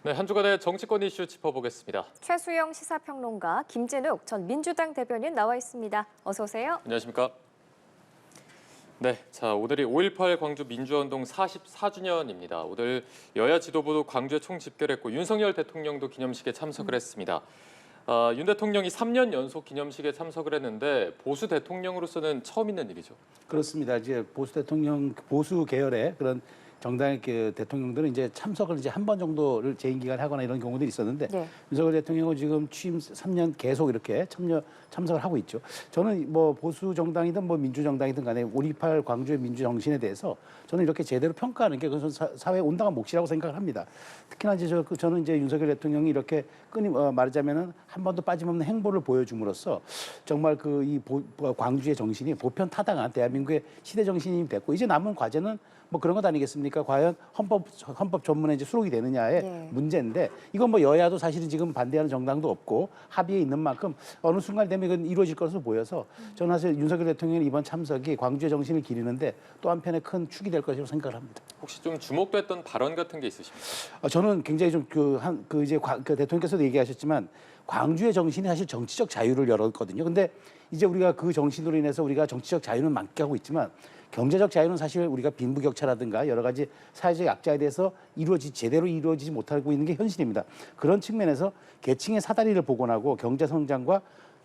네, 한 주간의 정치권 이슈 짚어보겠습니다. 최수영 시사평론가, 김진욱 전 민주당 대변인 나와 있습니다. 어서 오세요. 안녕하십니까? 네, 자 오늘이 5.18 광주 민주화운동 44주년입니다. 오늘 여야 지도부도 광주에 총집결했고 윤석열 대통령도 기념식에 참석을 했습니다. 윤 대통령이 3년 연속 기념식에 참석을 했는데 보수 대통령으로서는 처음 있는 일이죠. 그렇습니다. 이제 보수 계열의 그런 정당의 그 대통령들은 이제 참석을 이제 한 번 정도를 재임 기간에 하거나 이런 경우들이 있었는데 네. 윤석열 대통령은 지금 취임 3년 계속 이렇게 참석을 하고 있죠. 저는 뭐 보수 정당이든 뭐 민주 정당이든 간에 5.18 광주의 민주 정신에 대해서 저는 이렇게 제대로 평가하는 게 그것은 사회의 온당한 몫이라고 생각을 합니다. 특히나 이제 저는 이제 윤석열 대통령이 이렇게 말하자면은 한 번도 빠짐없는 행보를 보여줌으로써 정말 광주의 정신이 보편 타당한 대한민국의 시대 정신이 됐고 이제 남은 과제는 뭐 그런 것 아니겠습니까? 과연 헌법 전문에 이제 수록이 되느냐의 네. 문제인데 이건 뭐 여야도 사실은 지금 반대하는 정당도 없고 합의에 있는 만큼 어느 순간 되면 이건 이루어질 것으로 보여서 저는 사실 윤석열 대통령의 이번 참석이 광주의 정신을 기리는데 또 한편의 큰 축이 될 것이라고 생각을 합니다. 혹시 좀 주목됐던 발언 같은 게 있으십니까? 저는 굉장히 좀 대통령께서도 얘기하셨지만 광주의 정신이 사실 정치적 자유를 열었거든요. 근데 이제 우리가 그 정신으로 인해서 우리가 정치적 자유는 만끽하고 있지만 경제적 자유는 사실 우리가 빈부격차라든가 여러 가지 사회적 약자에 대해서 제대로 이루어지지 못하고 있는 게 현실입니다. 그런 측면에서 계층의 사다리를 복원하고 경제 성장과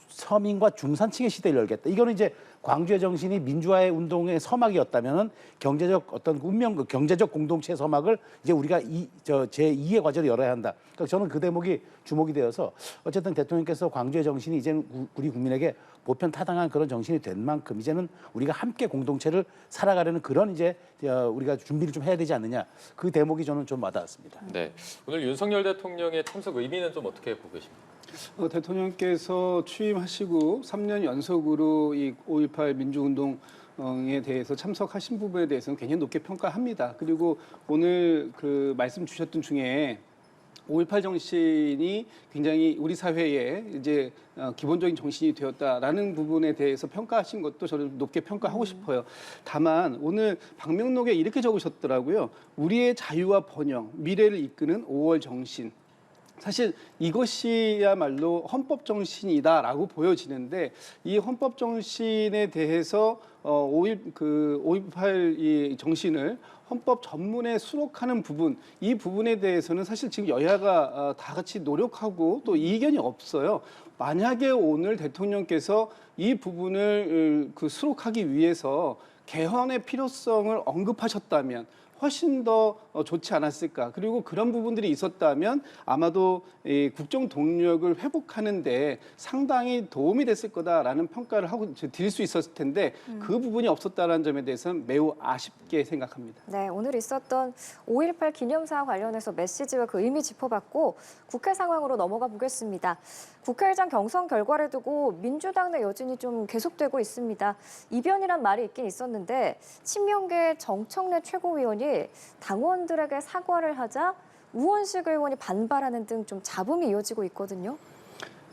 서민과 중산층의 시대를 열겠다. 이거는 이제 광주의 정신이 민주화의 운동의 서막이었다면은 경제적 경제적 공동체의 서막을 이제 우리가 제2의 과제로 열어야 한다. 그러니까 저는 그 대목이 주목이 되어서 어쨌든 대통령께서 광주의 정신이 이제는 우리 국민에게 보편 타당한 그런 정신이 된 만큼 이제는 우리가 함께 공동체를 살아가려는 그런 이제 우리가 준비를 좀 해야 되지 않느냐. 그 대목이 저는 좀 와닿았습니다. 네, 오늘 윤석열 대통령의 참석 의미는 좀 어떻게 보고 계십니까? 대통령께서 취임하시고 3년 연속으로 이 5.18 민주운동에 대해서 참석하신 부분에 대해서는 굉장히 높게 평가합니다. 그리고 오늘 그 말씀 주셨던 중에 5.18 정신이 굉장히 우리 사회에 이제 기본적인 정신이 되었다라는 부분에 대해서 평가하신 것도 저는 높게 평가하고 싶어요. 다만 오늘 방명록에 이렇게 적으셨더라고요. 우리의 자유와 번영, 미래를 이끄는 5월 정신. 사실 이것이야말로 헌법 정신이다라고 보여지는데 이 헌법 정신에 대해서 5.18 이 정신을 헌법 전문에 수록하는 부분, 이 부분에 대해서는 사실 지금 여야가 다 같이 노력하고 또 이견이 없어요. 만약에 오늘 대통령께서 이 부분을 수록하기 위해서 개헌의 필요성을 언급하셨다면 훨씬 더 좋지 않았을까. 그리고 그런 부분들이 있었다면 아마도 이 국정 동력을 회복하는 데 상당히 도움이 됐을 거다라는 평가를 하고 드릴 수 있었을 텐데 그 부분이 없었다는 점에 대해서는 매우 아쉽게 생각합니다. 네, 오늘 있었던 5.18 기념사와 관련해서 메시지와 그 의미 짚어봤고 국회 상황으로 넘어가 보겠습니다. 국회의장 경선 결과를 두고 민주당 내 여진이 좀 계속되고 있습니다. 이변이란 말이 있긴 있었는데 친명계 정청래 최고위원이 당원들에게 사과를 하자 우원식 의원이 반발하는 등 좀 잡음이 이어지고 있거든요.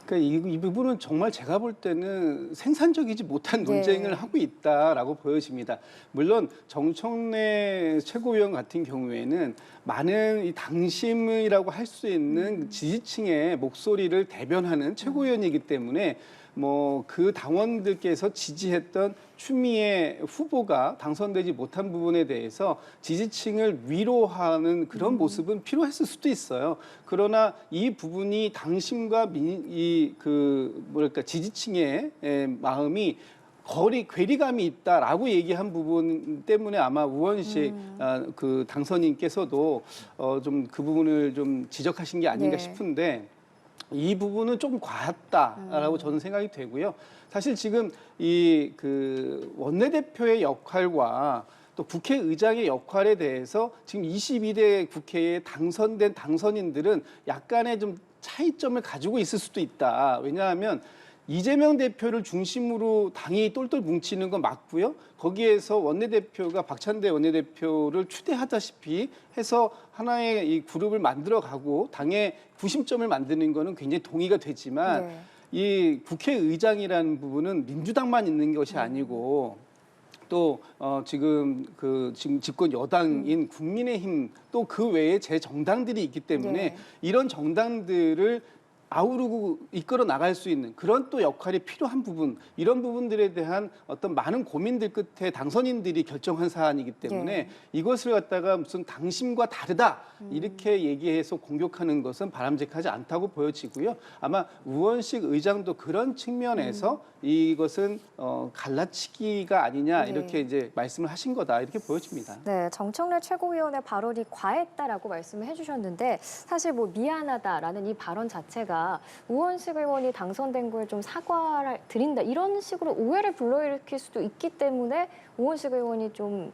그러니까 이 부분은 정말 제가 볼 때는 생산적이지 못한 논쟁을 하고 있다라고 보여집니다. 물론 정청래 최고위원 같은 경우에는 많은 이 당심이라고 할 수 있는 지지층의 목소리를 대변하는 최고위원이기 때문에 뭐 그 당원들께서 지지했던 추미애 후보가 당선되지 못한 부분에 대해서 지지층을 위로하는 그런 모습은 필요했을 수도 있어요. 그러나 이 부분이 당심과 지지층의 마음이 괴리감이 있다라고 얘기한 부분 때문에 아마 우원식 그 당선인께서도 좀 그 부분을 좀 지적하신 게 아닌가 싶은데. 이 부분은 좀 과했다라고 저는 생각이 되고요. 사실 지금 그 원내대표의 역할과 또 국회의장의 역할에 대해서 지금 22대 국회에 당선된 당선인들은 약간의 좀 차이점을 가지고 있을 수도 있다. 왜냐하면 이재명 대표를 중심으로 당이 똘똘 뭉치는 건 맞고요. 거기에서 원내대표가 박찬대 원내대표를 추대하다시피 해서 하나의 이 그룹을 만들어가고 당의 구심점을 만드는 거는 굉장히 동의가 되지만 이 국회의장이라는 부분은 민주당만 있는 것이 아니고 또 지금 지금 집권 여당인 국민의힘 또 그 외에 제 정당들이 있기 때문에 네. 이런 정당들을 아우르고 이끌어 나갈 수 있는 그런 또 역할이 필요한 부분, 이런 부분들에 대한 어떤 많은 고민들 끝에 당선인들이 결정한 사안이기 때문에 네. 이것을 갖다가 무슨 당심과 다르다 이렇게 얘기해서 공격하는 것은 바람직하지 않다고 보여지고요. 아마 우원식 의장도 그런 측면에서 이것은 갈라치기가 아니냐 네. 이렇게 이제 말씀을 하신 거다 이렇게 보여집니다. 네, 정청래 최고위원의 발언이 과했다라고 말씀을 해주셨는데 사실 뭐 미안하다라는 이 발언 자체가 우원식 의원이 당선된 거에 좀 사과를 드린다 이런 식으로 오해를 불러일으킬 수도 있기 때문에 우원식 의원이 좀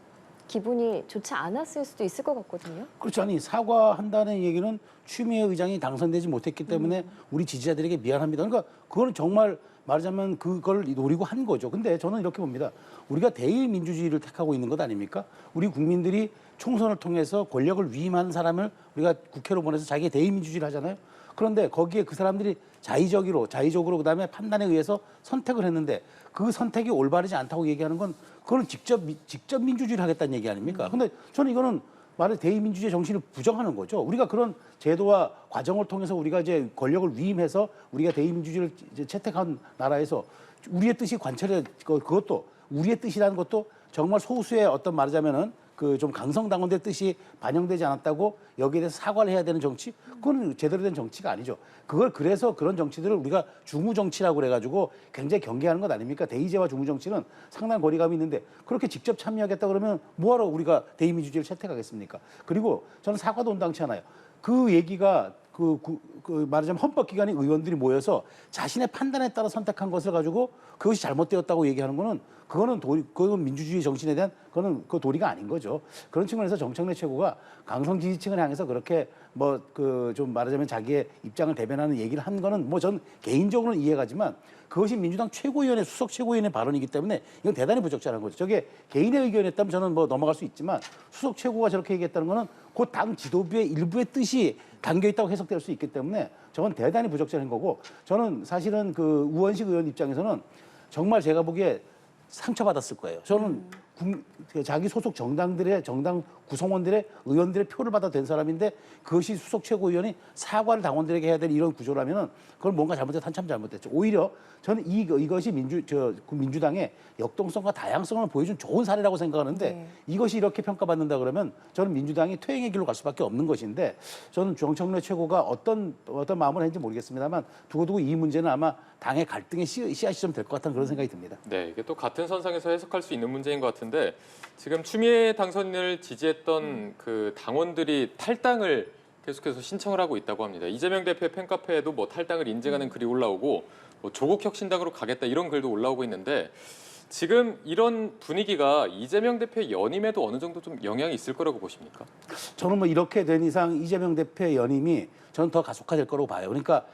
기분이 좋지 않았을 수도 있을 것 같거든요. 그렇죠. 아니 사과한다는 얘기는 추미애 의장이 당선되지 못했기 때문에 우리 지지자들에게 미안합니다. 그러니까 그거는 정말 말하자면 그걸 노리고 한 거죠. 근데 저는 이렇게 봅니다. 우리가 대의 민주주의를 택하고 있는 것 아닙니까? 우리 국민들이 총선을 통해서 권력을 위임한 사람을 우리가 국회로 보내서 자기의 대의 민주주의를 하잖아요. 그런데 거기에 그 사람들이 자의적으로 그다음에 판단에 의해서 선택을 했는데 그 선택이 올바르지 않다고 얘기하는 건 그거는 직접 민주주의를 하겠다는 얘기 아닙니까? 근데 저는 이거는 말을 대의민주주의 정신을 부정하는 거죠. 우리가 그런 제도와 과정을 통해서 우리가 이제 권력을 위임해서 우리가 대의민주주의를 이제 채택한 나라에서 우리의 뜻이 관철해 그것도 우리의 뜻이라는 것도 정말 소수의 어떤 말하자면은 그 좀 강성당원들 뜻이 반영되지 않았다고 여기에 대해서 사과를 해야 되는 정치? 그건 제대로 된 정치가 아니죠. 그걸 그래서 그런 정치들을 우리가 중우 정치라고 그래가지고 굉장히 경계하는 것 아닙니까? 대의제와 중우 정치는 상당한 거리감이 있는데 그렇게 직접 참여하겠다 그러면 뭐하러 우리가 대의민주주의를 채택하겠습니까? 그리고 저는 사과도 온당치 않아요. 그 얘기가 말하자면 헌법기관의 의원들이 모여서 자신의 판단에 따라 선택한 것을 가지고 그것이 잘못되었다고 얘기하는 거는 그건 민주주의 정신에 대한 그 도리가 아닌 거죠. 그런 측면에서 정청래 최고가 강성 지지층을 향해서 그렇게 좀 말하자면 자기의 입장을 대변하는 얘기를 한 거는 전 개인적으로는 이해가지만 그것이 민주당 최고위원회 수석 최고위원의 발언이기 때문에 이건 대단히 부적절한 거죠. 저게 개인의 의견이었다면 저는 넘어갈 수 있지만 수석 최고가 저렇게 얘기했다는 거는 그 당 지도부의 일부의 뜻이 담겨 있다고 해석될 수 있기 때문에 저건 대단히 부적절한 거고 저는 사실은 그 우원식 의원 입장에서는 정말 제가 보기에 상처받았을 거예요. 저는 자기 소속 정당 구성원들의 의원들의 표를 받아 된 사람인데 그것이 수석 최고위원이 사과를 당원들에게 해야 될 이런 구조라면은 그걸 뭔가 잘못했다 한참 잘못됐죠. 오히려 저는 이것이 민주당의 역동성과 다양성을 보여준 좋은 사례라고 생각하는데 네. 이것이 이렇게 평가받는다 그러면 저는 민주당이 퇴행의 길로 갈 수밖에 없는 것인데 저는 정청래 최고가 어떤 마음을 했는지 모르겠습니다만 두고두고 이 문제는 아마 당의 갈등의 씨앗이 좀 될 것 같다는 그런 생각이 듭니다. 네, 이게 또 같은 선상에서 해석할 수 있는 문제인 것 같은데 지금 추미애 당선인을 지지했던 그 당원들이 탈당을 계속해서 신청을 하고 있다고 합니다. 이재명 대표의 팬카페에도 탈당을 인증하는 글이 올라오고 조국혁신당으로 가겠다 이런 글도 올라오고 있는데 지금 이런 분위기가 이재명 대표의 연임에도 어느 정도 좀 영향이 있을 거라고 보십니까? 저는 이렇게 된 이상 이재명 대표의 연임이 저는 더 가속화될 거라고 봐요. 그러니까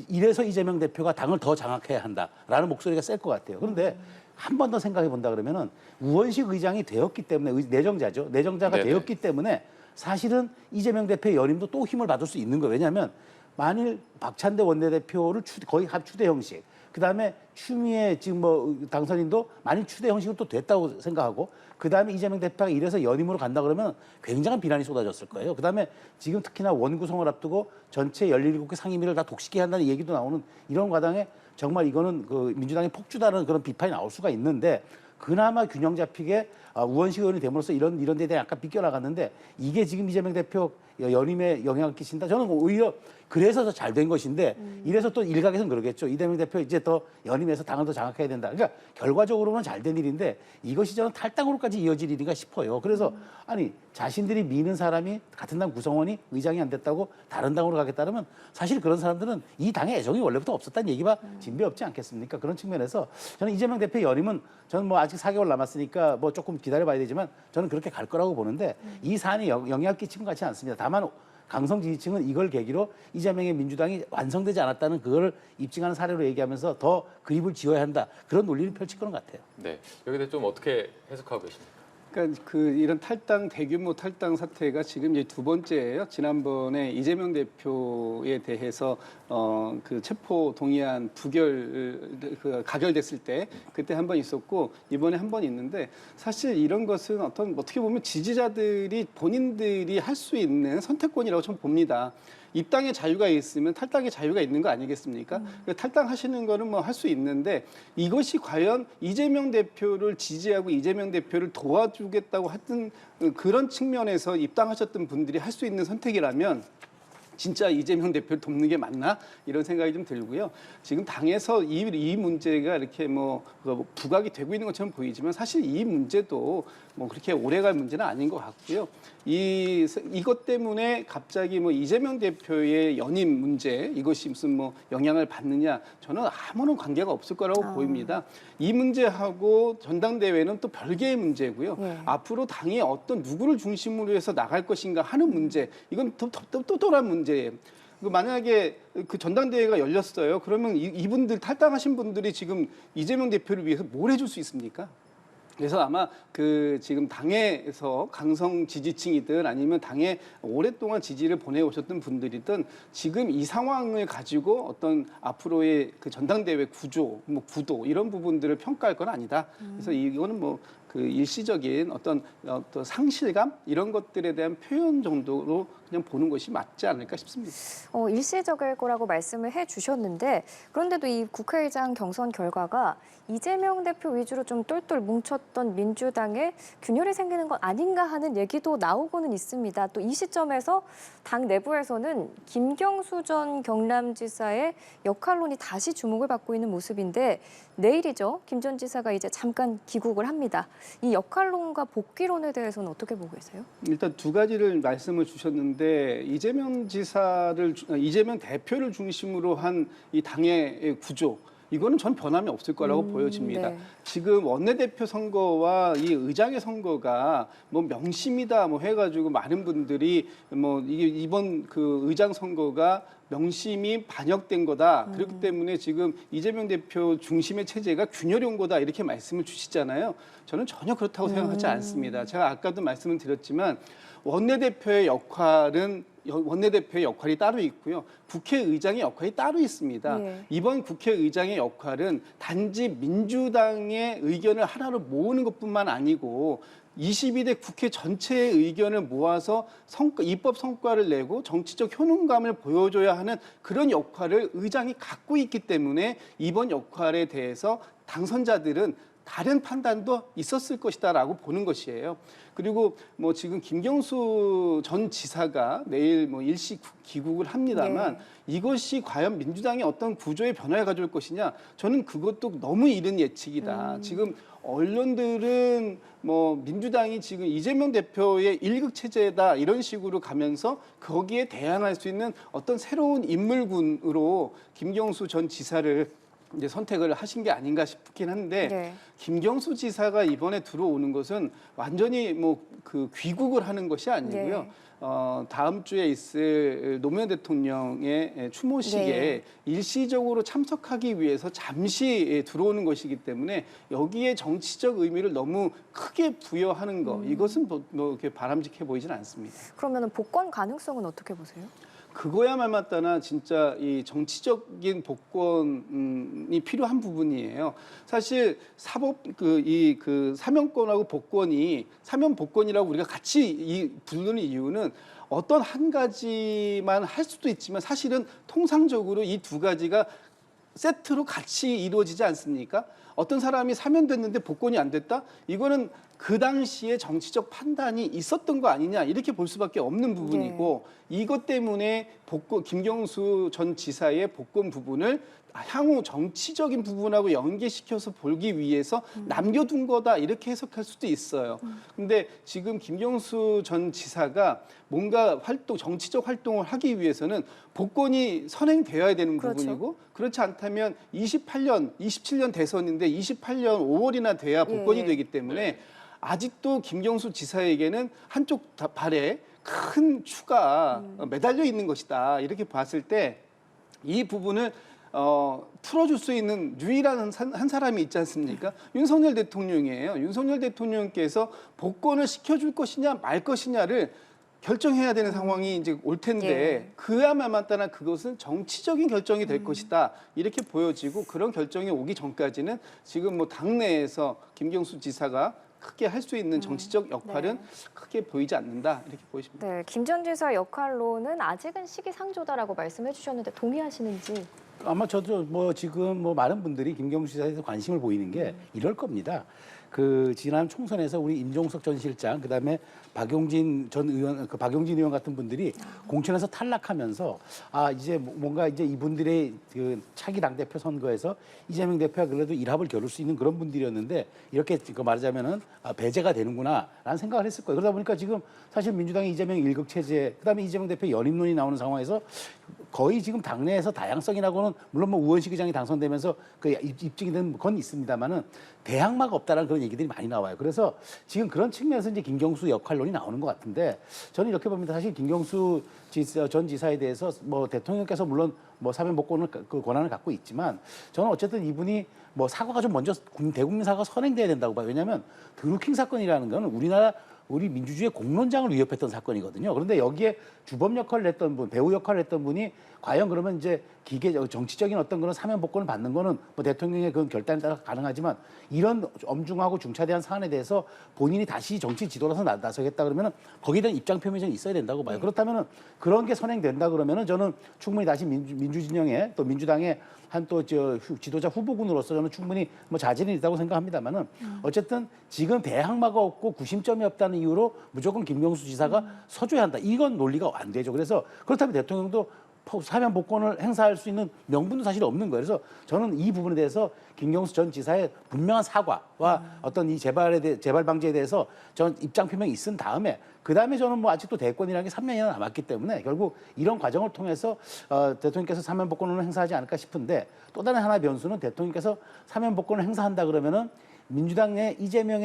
이래서 이재명 대표가 당을 더 장악해야 한다라는 목소리가 셀 것 같아요. 그런데 한 번 더 생각해 본다 그러면은 우원식 의장이 되었기 때문에 내정자가 네네. 되었기 때문에 사실은 이재명 대표의 연임도 또 힘을 받을 수 있는 거예요. 왜냐하면 만일 박찬대 원내대표를 거의 합추대 형식, 그다음에 추미애 지금 당선인도 만일 추대 형식으로 또 됐다고 생각하고 그다음에 이재명 대표가 이래서 연임으로 간다 그러면 굉장한 비난이 쏟아졌을 거예요. 그다음에 지금 특히나 원구성을 앞두고 전체 17개 상임위를 다 독식해야 한다는 얘기도 나오는 이런 과정에 정말 이거는 그 민주당의 폭주다는 그런 비판이 나올 수가 있는데 그나마 균형 잡히게 우원식 의원이 됨으로써 이런 데에 대해 약간 비껴나갔는데 이게 지금 이재명 대표 연임에 영향을 끼친다. 저는 오히려 그래서 더 잘 된 것인데 이래서 또 일각에서는 그러겠죠. 이재명 대표 이제 더 연임해서 당을 더 장악해야 된다. 그러니까 결과적으로는 잘 된 일인데 이것이 저는 탈당으로까지 이어질 일인가 싶어요. 그래서 아니 자신들이 미는 사람이 같은 당 구성원이 의장이 안 됐다고 다른 당으로 가겠다면 사실 그런 사람들은 이 당에 애정이 원래부터 없었다는 얘기가 진배 없지 않겠습니까? 그런 측면에서 저는 이재명 대표의 연임은 저는 아직 4개월 남았으니까 조금 기다려봐야 되지만 저는 그렇게 갈 거라고 보는데 이 사안이 영향을 끼친 것 같지 않습니다. 다만 강성 지지층은 이걸 계기로 이재명의 민주당이 완성되지 않았다는 그걸 입증하는 사례로 얘기하면서 더 그립을 지어야 한다. 그런 논리를 펼칠 거는 같아요. 네, 여기에 대해 좀 어떻게 해석하고 계십니까? 그러니까 이런 탈당 대규모 탈당 사태가 지금 이제 두 번째예요. 지난번에 이재명 대표에 대해서 그 체포 동의안 가결됐을 때 그때 한 번 있었고 이번에 한 번 있는데 사실 이런 것은 어떻게 보면 지지자들이 본인들이 할 수 있는 선택권이라고 저는 봅니다. 입당의 자유가 있으면 탈당의 자유가 있는 거 아니겠습니까? 탈당하시는 거는 뭐 할 수 있는데 이것이 과연 이재명 대표를 지지하고 이재명 대표를 도와주겠다고 했던 그런 측면에서 입당하셨던 분들이 할 수 있는 선택이라면 진짜 이재명 대표를 돕는 게 맞나 이런 생각이 좀 들고요. 지금 당에서 이 문제가 이렇게 부각이 되고 있는 것처럼 보이지만 사실 이 문제도 뭐 그렇게 오래갈 문제는 아닌 것 같고요. 이것 때문에 갑자기 이재명 대표의 연임 문제 이것이 무슨 영향을 받느냐 저는 아무런 관계가 없을 거라고 보입니다. 이 문제하고 전당대회는 또 별개의 문제고요. 앞으로 당이 어떤 누구를 중심으로 해서 나갈 것인가 하는 문제 이건 또 다른 문제예요. 만약에 그 전당대회가 열렸어요. 그러면 이분들 탈당하신 분들이 지금 이재명 대표를 위해서 뭘 해줄 수 있습니까? 그래서 아마 지금 당에서 강성 지지층이든 아니면 당에 오랫동안 지지를 보내오셨던 분들이든 지금 이 상황을 가지고 어떤 앞으로의 그 전당대회 구조, 구도 이런 부분들을 평가할 건 아니다. 그래서 이거는 일시적인 어떤 상실감 이런 것들에 대한 표현 정도로 그냥 보는 것이 맞지 않을까 싶습니다. 일시적일 거라고 말씀을 해주셨는데 그런데도 이 국회의장 경선 결과가 이재명 대표 위주로 좀 똘똘 뭉쳤던 민주당에 균열이 생기는 것 아닌가 하는 얘기도 나오고는 있습니다. 또 이 시점에서 당 내부에서는 김경수 전 경남지사의 역할론이 다시 주목을 받고 있는 모습인데 내일이죠. 김 전 지사가 이제 잠깐 귀국을 합니다. 이 역할론과 복귀론에 대해서는 어떻게 보고 계세요? 일단 두 가지를 말씀을 주셨는데 이재명 대표를 중심으로 한 이 당의 구조 이거는 전 변함이 없을 거라고 보여집니다. 네. 지금 원내대표 선거와 이 의장의 선거가 명심이다 해가지고 많은 분들이 이번 그 의장 선거가 명심이 반영된 거다. 그렇기 때문에 지금 이재명 대표 중심의 체제가 균열이 온 거다 이렇게 말씀을 주시잖아요. 저는 전혀 그렇다고 생각하지 않습니다. 제가 아까도 말씀을 드렸지만 원내대표의 역할이 따로 있고요. 국회의장의 역할이 따로 있습니다. 네. 이번 국회의장의 역할은 단지 민주당의 의견을 하나로 모으는 것뿐만 아니고 22대 국회 전체의 의견을 모아서 입법 성과를 내고 정치적 효능감을 보여줘야 하는 그런 역할을 의장이 갖고 있기 때문에 이번 역할에 대해서 당선자들은 다른 판단도 있었을 것이다라고 보는 것이에요. 그리고 지금 김경수 전 지사가 내일 일시 귀국을 합니다만 이것이 과연 민주당의 어떤 구조의 변화를 가져올 것이냐 저는 그것도 너무 이른 예측이다. 지금 언론들은 민주당이 지금 이재명 대표의 일극 체제다 이런 식으로 가면서 거기에 대항할 수 있는 어떤 새로운 인물군으로 김경수 전 지사를 이제 선택을 하신 게 아닌가 싶긴 한데 네. 김경수 지사가 이번에 들어오는 것은 완전히 귀국을 하는 것이 아니고요. 네. 다음 주에 있을 노무현 대통령의 추모식에 네. 일시적으로 참석하기 위해서 잠시 들어오는 것이기 때문에 여기에 정치적 의미를 너무 크게 부여하는 거 이것은 이렇게 바람직해 보이진 않습니다. 그러면 복권 가능성은 어떻게 보세요? 그거야 말맞다나 진짜 이 정치적인 복권이 필요한 부분이에요. 사실 사면권하고 복권이 사면 복권이라고 우리가 같이 부르는 이유는 어떤 한 가지만 할 수도 있지만 사실은 통상적으로 이 두 가지가 세트로 같이 이루어지지 않습니까? 어떤 사람이 사면됐는데 복권이 안 됐다? 이거는 그 당시에 정치적 판단이 있었던 거 아니냐 이렇게 볼 수밖에 없는 부분이고 이것 때문에 김경수 전 지사의 복권 부분을 향후 정치적인 부분하고 연계시켜서 보기 위해서 남겨둔 거다 이렇게 해석할 수도 있어요. 근데 지금 김경수 전 지사가 뭔가 정치적 활동을 하기 위해서는 복권이 선행되어야 되는 그렇죠. 부분이고 그렇지 않다면 27년 대선인데 28년 5월이나 돼야 복권이 되기 때문에 아직도 김경수 지사에게는 한쪽 발에 큰 추가 매달려 있는 것이다. 이렇게 봤을 때 이 부분을 풀어줄 수 있는 유일한 한 사람이 있지 않습니까? 윤석열 대통령이에요. 윤석열 대통령께서 복권을 시켜줄 것이냐 말 것이냐를 결정해야 되는 상황이 이제 올 텐데 예. 그야말로 따라 그것은 정치적인 결정이 될 것이다 이렇게 보여지고 그런 결정이 오기 전까지는 지금 뭐 당내에서 김경수 지사가 크게 할 수 있는 정치적 역할은 네. 크게 보이지 않는다 이렇게 보이십니다. 네, 김 전 지사 역할로는 아직은 시기상조다라고 말씀해 주셨는데 동의하시는지? 아마 저도 뭐 지금 뭐 많은 분들이 김경수 지사에 대해서 관심을 보이는 게 이럴 겁니다. 그 지난 총선에서 우리 임종석 전 실장 그다음에 박용진 전 의원 그 박용진 의원 같은 분들이 공천에서 탈락하면서 아 이제 뭔가 이제 이분들의 그 차기 당 대표 선거에서 이재명 대표가 그래도 일합을 겨룰 수 있는 그런 분들이었는데 이렇게 그 말하자면은 배제가 되는구나라는 생각을 했을 거예요. 그러다 보니까 지금 사실 민주당이 이재명 일극 체제 그다음에 이재명 대표 연임론이 나오는 상황에서 거의 지금 당내에서 다양성이라고는 물론 뭐 우원식 의장이 당선되면서 그 입증이 된 건 있습니다만은 대항마가 없다라는 그런 얘기들이 많이 나와요. 그래서 지금 그런 측면에서 이제 김경수 역할론이 나오는 것 같은데 저는 이렇게 봅니다. 사실 김경수 전 지사에 대해서 뭐 대통령께서 물론 뭐 사면 복권을 그 권한을 갖고 있지만 저는 어쨌든 이분이 뭐 사과가 좀 먼저 대국민 사과가 선행돼야 된다고 봐요. 왜냐하면 드루킹 사건이라는 건 우리 민주주의의 공론장을 위협했던 사건이거든요. 그런데 여기에 주범 역할을 했던 분, 배우 역할을 했던 분이 과연 그러면 이제 정치적인 어떤 그런 사면 복권을 받는 거는 뭐 대통령의 그 결단에 따라 가능하지만 이런 엄중하고 중차대한 사안에 대해서 본인이 다시 정치 지도로서 나서겠다 그러면은 거기에 대한 입장 표명이 좀 있어야 된다고 봐요. 그렇다면은 그런 게 선행된다 그러면은 저는 충분히 다시 민주진영에 또 민주당의 한 또 지도자 후보군으로서 저는 충분히 뭐 자질이 있다고 생각합니다만은 어쨌든 지금 대항마가 없고 구심점이 없다는 이유로 무조건 김경수 지사가 서줘야 한다. 이건 논리가 안 되죠. 그래서 그렇다면 대통령도 사면 복권을 행사할 수 있는 명분도 사실 없는 거예요. 그래서 저는 이 부분에 대해서 김경수 전 지사의 분명한 사과와 어떤 이 재발 방지에 대해서 전 입장 표명이 있은 다음에 그다음에 저는 뭐 아직도 대권이라는 게 3년이나 남았기 때문에 결국 이런 과정을 통해서 대통령께서 사면 복권을 행사하지 않을까 싶은데 또 다른 하나의 변수는 대통령께서 사면 복권을 행사한다 그러면은 민주당의 이재명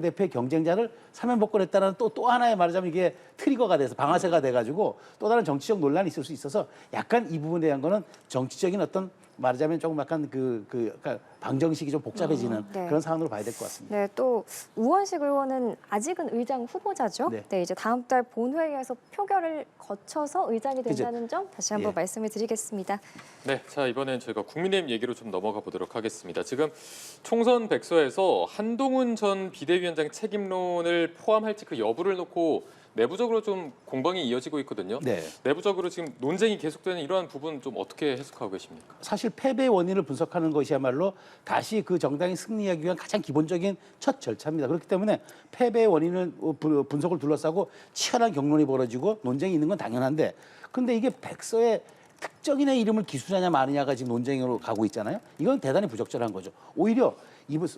대표의 경쟁자를 사면 복권했다는 또 하나의 말하자면 이게 트리거가 돼서 방아쇠가 돼가지고 또 다른 정치적 논란이 있을 수 있어서 약간 이 부분에 대한 거는 정치적인 어떤 말하자면 조금 약간 약간 방정식이 좀 복잡해지는 네. 그런 상황으로 봐야 될 것 같습니다. 네, 또 우원식 의원은 아직은 의장 후보자죠. 네. 네, 이제 다음 달 본회의에서 표결을 거쳐서 의장이 된다는 점 다시 한번 예. 말씀을 드리겠습니다. 네, 자 이번엔 저희가 국민의힘 얘기로 좀 넘어가 보도록 하겠습니다. 지금 총선 백서에서 한동훈 전 비대위원장 책임론을 포함할지 그 여부를 놓고 내부적으로 좀 공방이 이어지고 있거든요. 네. 내부적으로 지금 논쟁이 계속되는 이러한 부분 좀 어떻게 해석하고 계십니까? 사실 패배의 원인을 분석하는 것이야말로 다시 그 정당이 승리하기 위한 가장 기본적인 첫 절차입니다. 그렇기 때문에 패배의 원인을 분석을 둘러싸고 치열한 격론이 벌어지고 논쟁이 있는 건 당연한데 근데 이게 백서에 특정인의 이름을 기수하냐 마느냐가 지금 논쟁으로 가고 있잖아요. 이건 대단히 부적절한 거죠. 오히려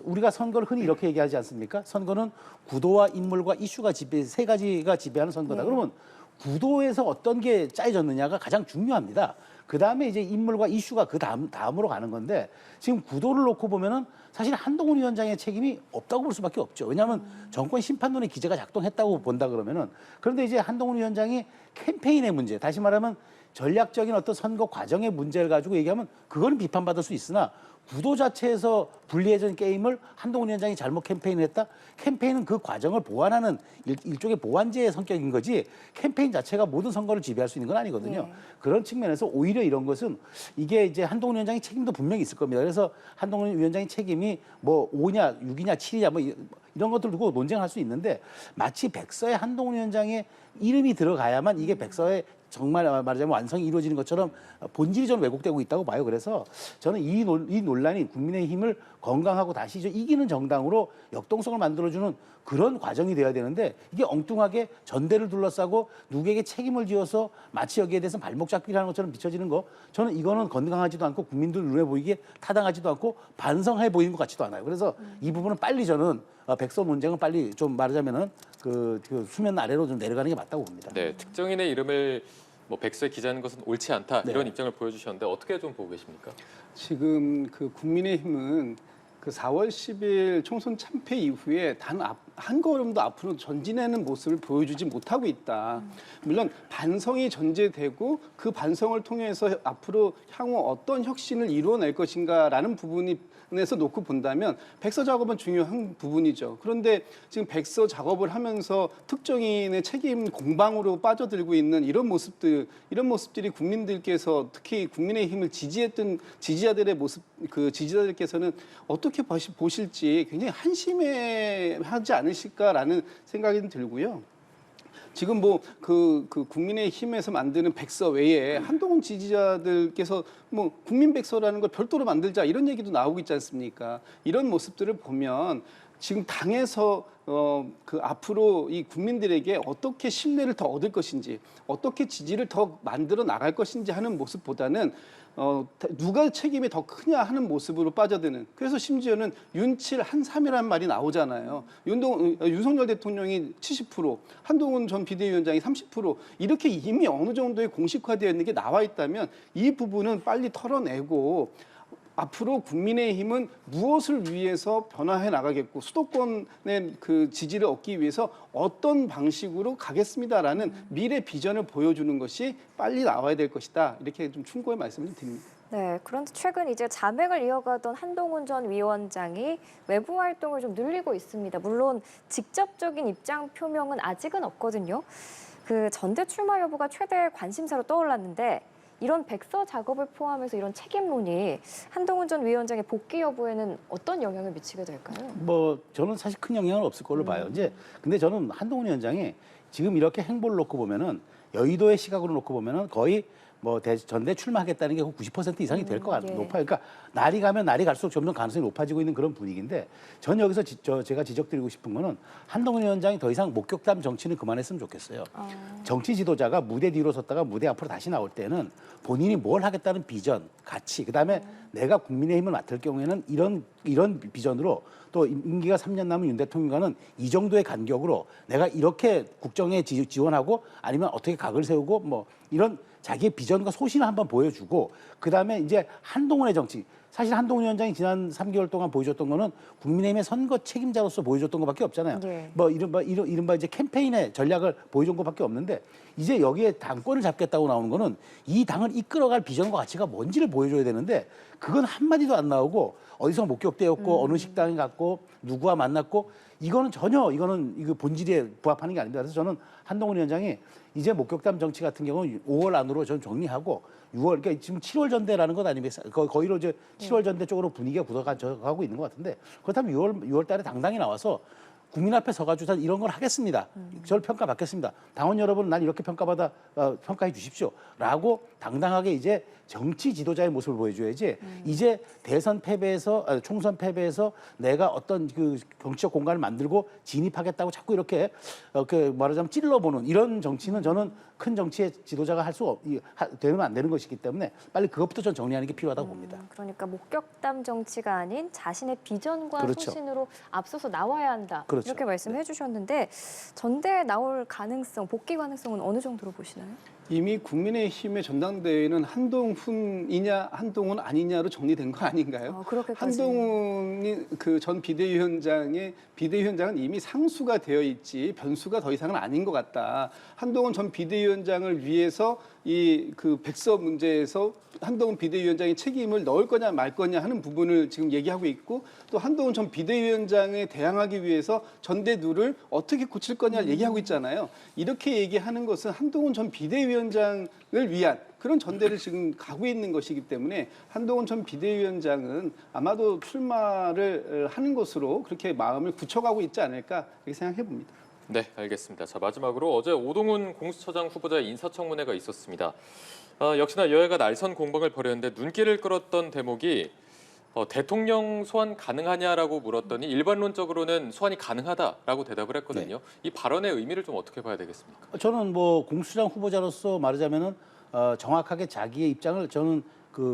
우리가 선거를 흔히 이렇게 얘기하지 않습니까? 선거는 구도와 인물과 이슈가 세 가지가 지배하는 선거다. 네. 그러면 구도에서 어떤 게 짜여졌느냐가 가장 중요합니다. 그 다음에 이제 인물과 이슈가 그 다음으로 가는 건데 지금 구도를 놓고 보면은 사실 한동훈 위원장의 책임이 없다고 볼 수밖에 없죠. 왜냐하면 정권 심판론의 기제가 작동했다고 본다 그러면은 그런데 이제 한동훈 위원장이 캠페인의 문제, 다시 말하면 전략적인 어떤 선거 과정의 문제를 가지고 얘기하면 그거는 비판받을 수 있으나 구도 자체에서 불리해진 게임을 한동훈 위원장이 잘못 캠페인을 했다? 캠페인은 그 과정을 보완하는 일종의 보완제의 성격인 거지 캠페인 자체가 모든 선거를 지배할 수 있는 건 아니거든요. 예. 그런 측면에서 오히려 이런 것은 이게 이제 한동훈 위원장의 책임도 분명히 있을 겁니다. 그래서 한동훈 위원장의 책임이 뭐 5냐, 6이냐, 7이냐 뭐 이런 것들 두고 논쟁할 수 있는데 마치 백서에 한동훈 위원장의 이름이 들어가야만 이게 백서에 정말 말하자면 완성이 이루어지는 것처럼 본질이 좀 왜곡되고 있다고 봐요. 그래서 저는 이 논란이 국민의힘을 건강하고 다시 이기는 정당으로 역동성을 만들어주는 그런 과정이 돼야 되는데 이게 엉뚱하게 전대를 둘러싸고 누구에게 책임을 지어서 마치 여기에 대해서 발목 잡기를 하는 것처럼 비춰지는 거 저는 이거는 건강하지도 않고 국민들 눈에 보이기에 타당하지도 않고 반성해 보이는 것 같지도 않아요. 그래서 이 부분은 빨리 저는 백서 논쟁은 빨리 좀 말하자면은 그 수면 아래로 좀 내려가는 게 맞다고 봅니다. 네, 특정인의 이름을 뭐 백서에 기재하는 것은 옳지 않다 네. 이런 입장을 보여주셨는데 어떻게 좀 보고 계십니까? 지금 그 국민의힘은 그 4월 10일 총선 참패 이후에 단 한 걸음도 앞으로 전진하는 모습을 보여주지 못하고 있다. 물론 반성이 전제되고 그 반성을 통해서 앞으로 향후 어떤 혁신을 이루어낼 것인가라는 부분에서 놓고 본다면 백서 작업은 중요한 부분이죠. 그런데 지금 백서 작업을 하면서 특정인의 책임 공방으로 빠져들고 있는 이런 모습들이 국민들께서 특히 국민의힘을 지지했던 지지자들의 모습, 그 지지자들께서는 어떻게 보실지 굉장히 한심해하지 않으실까라는 생각이 좀 들고요. 지금 뭐 그 국민의힘에서 만드는 백서 외에 한동훈 지지자들께서 뭐 국민 백서라는 걸 별도로 만들자 이런 얘기도 나오고 있지 않습니까? 이런 모습들을 보면 지금 당에서 그 앞으로 이 국민들에게 어떻게 신뢰를 더 얻을 것인지, 어떻게 지지를 더 만들어 나갈 것인지 하는 모습보다는 누가 책임이 더 크냐 하는 모습으로 빠져드는. 그래서 심지어는 윤칠 한삼이라는 말이 나오잖아요. 윤석열 대통령이 70%, 한동훈 전 비대위원장이 30% 이렇게 이미 어느 정도의 공식화되어 있는 게 나와 있다면 이 부분은 빨리 털어내고 앞으로 국민의힘은 무엇을 위해서 변화해 나가겠고 수도권의 그 지지를 얻기 위해서 어떤 방식으로 가겠습니다라는 미래 비전을 보여주는 것이 빨리 나와야 될 것이다. 이렇게 좀 충고의 말씀을 드립니다. 네, 그런데 최근 이제 자맥을 이어가던 한동훈 전 위원장이 외부 활동을 좀 늘리고 있습니다. 물론 직접적인 입장 표명은 아직은 없거든요. 그 전대 출마 여부가 최대 관심사로 떠올랐는데 이런 백서 작업을 포함해서 이런 책임론이 한동훈 전 위원장의 복귀 여부에는 어떤 영향을 미치게 될까요? 뭐 저는 사실 큰 영향은 없을 걸로 봐요. 이제 근데 저는 한동훈 위원장이 지금 이렇게 행보를 놓고 보면은 여의도의 시각으로 놓고 보면은 거의 뭐 전대 출마하겠다는 게 90% 이상이 될 것 같아요. 예. 높아요. 그러니까 날이 가면 날이 갈수록 점점 가능성이 높아지고 있는 그런 분위기인데 전 여기서 제가 지적드리고 싶은 거는 한동훈 위원장이 더 이상 목격담 정치는 그만했으면 좋겠어요. 정치 지도자가 무대 뒤로 섰다가 무대 앞으로 다시 나올 때는 본인이 뭘 하겠다는 비전, 가치, 그다음에 내가 국민의힘을 맡을 경우에는 이런 비전으로 또 임기가 3년 남은 윤 대통령과는 이 정도의 간격으로 내가 이렇게 국정에 지원하고 아니면 어떻게 각을 세우고 뭐 이런 자기의 비전과 소신을 한번 보여주고 그다음에 이제 한동훈의 정치. 사실 한동훈 위원장이 지난 3개월 동안 보여줬던 거는 국민의힘의 선거 책임자로서 보여줬던 것밖에 없잖아요. 네. 뭐 이른바 이제 캠페인의 전략을 보여준 것밖에 없는데 이제 여기에 당권을 잡겠다고 나오는 거는 이 당을 이끌어갈 비전과 가치가 뭔지를 보여줘야 되는데 그건 한마디도 안 나오고 어디서 목격되었고 어느 식당에 갔고 누구와 만났고 이거는 이거 본질에 부합하는 게 아닙니다. 그래서 저는 한동훈 위원장이 이제 목격담 정치 같은 경우는 5월 안으로 전 정리하고 6월, 그러니까 지금 7월 전대라는 것 아닙니까? 거의로 이제 7월 전대 쪽으로 분위기가 굳어가고 있는 것 같은데 그렇다면 6월 달에 당당히 나와서 국민 앞에 서가지고 이런 걸 하겠습니다. 저를 평가받겠습니다. 당원 여러분, 난 이렇게 평가해 주십시오.라고 당당하게 이제 정치 지도자의 모습을 보여줘야지. 이제 대선 패배에서 총선 패배에서 내가 어떤 그 정치적 공간을 만들고 진입하겠다고 자꾸 이렇게 말하자면 찔러보는 이런 정치는 저는 큰 정치의 지도자가 되면 안 되는 것이기 때문에 빨리 그것부터 전 정리하는 게 필요하다고 봅니다. 그러니까 목격담 정치가 아닌 자신의 비전과 그렇죠. 소신으로 앞서서 나와야 한다. 그렇죠. 이렇게 말씀해 주셨는데 전대에 나올 가능성, 복귀 가능성은 어느 정도로 보시나요? 이미 국민의힘의 전당대회는 한동훈이냐 한동훈 아니냐로 정리된 거 아닌가요? 그렇게까지. 한동훈이 그 전 비대위원장은 이미 상수가 되어 있지 변수가 더 이상은 아닌 것 같다. 한동훈 전 비대위원장을 위해서 이 그 백서 문제에서 한동훈 비대위원장이 책임을 넣을 거냐 말 거냐 하는 부분을 지금 얘기하고 있고 또 한동훈 전 비대위원장에 대항하기 위해서 전대누를 어떻게 고칠 거냐를 얘기하고 있잖아요. 이렇게 얘기하는 것은 한동훈 전 비대위원장을 위한 그런 전대를 지금 가고 있는 것이기 때문에 한동훈 전 비대위원장은 아마도 출마를 하는 것으로 그렇게 마음을 굳혀가고 있지 않을까 이렇게 생각해 봅니다. 네, 알겠습니다. 자, 마지막으로 어제 오동훈 공수처장 후보자의 인사청문회가 있었습니다. 역시나 여야가 날선 공방을 벌였는데 눈길을 끌었던 대목이 대통령 소환 가능하냐라고 물었더니 일반론적으로는 소환이 가능하다라고 대답을 했거든요. 이 발언의 의미를 좀 어떻게 봐야 되겠습니까? 저는 뭐 공수처장 후보자로서 말하자면은 정확하게 자기의 입장을 저는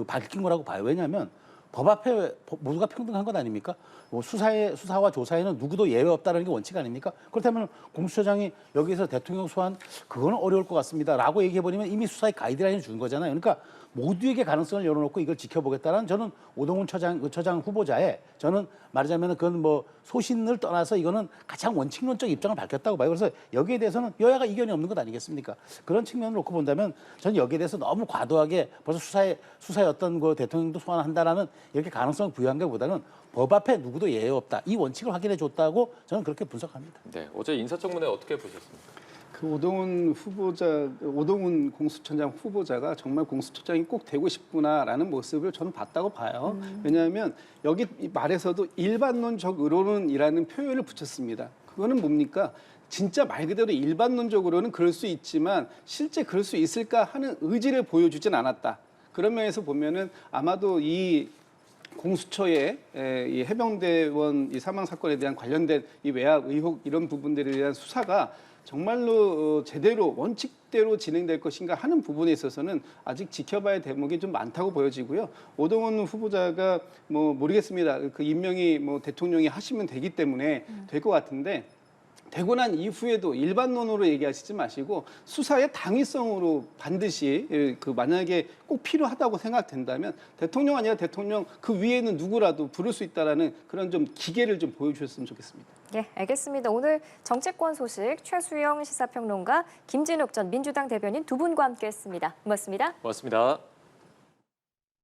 밝힌 거라고 봐요. 왜냐하면 법 앞에 모두가 평등한 것 아닙니까? 뭐 수사와 조사에는 누구도 예외 없다는 게 원칙 아닙니까? 그렇다면 공수처장이 여기서 대통령 소환 그거는 어려울 것 같습니다라고 얘기해버리면 이미 수사의 가이드라인을 준 거잖아요. 그러니까 모두에게 가능성을 열어놓고 이걸 지켜보겠다는 저는 오동훈 처장 후보자의 저는 말하자면 그건 뭐 소신을 떠나서 이거는 가장 원칙론적 입장을 밝혔다고 봐요. 그래서 여기에 대해서는 여야가 이견이 없는 것 아니겠습니까? 그런 측면을 놓고 본다면 저는 여기에 대해서 너무 과도하게 벌써 수사에 어떤 그 대통령도 소환한다라는 이렇게 가능성을 부여한 것보다는 법 앞에 누구도 예외 없다. 이 원칙을 확인해 줬다고 저는 그렇게 분석합니다. 네, 어제 인사청문회 어떻게 보셨습니까? 그 오동훈 공수처장 후보자가 정말 공수처장이 꼭 되고 싶구나라는 모습을 저는 봤다고 봐요. 왜냐하면 여기 말에서도 일반론적 의료론이라는 표현을 붙였습니다. 그거는 뭡니까? 진짜 말 그대로 일반론적으로는 그럴 수 있지만 실제 그럴 수 있을까 하는 의지를 보여주진 않았다. 그런 면에서 보면은 아마도 이 공수처의 이 해병대원 이 사망 사건에 대한 관련된 이 외압 의혹 이런 부분들에 대한 수사가 정말로 제대로 원칙대로 진행될 것인가 하는 부분에 있어서는 아직 지켜봐야 할 대목이 좀 많다고 보여지고요. 오동훈 후보자가 뭐 모르겠습니다. 그 임명이 뭐 대통령이 하시면 되기 때문에 될 것 같은데 되고 난 이후에도 일반론으로 얘기하시지 마시고 수사의 당위성으로 반드시 그 만약에 꼭 필요하다고 생각된다면 대통령 아니라 대통령 그 위에는 누구라도 부를 수 있다라는 그런 좀 기계를 좀 보여주셨으면 좋겠습니다. 예, 알겠습니다. 오늘 정치권 소식 최수영 시사평론가, 김진욱 전 민주당 대변인 두 분과 함께했습니다. 고맙습니다. 고맙습니다.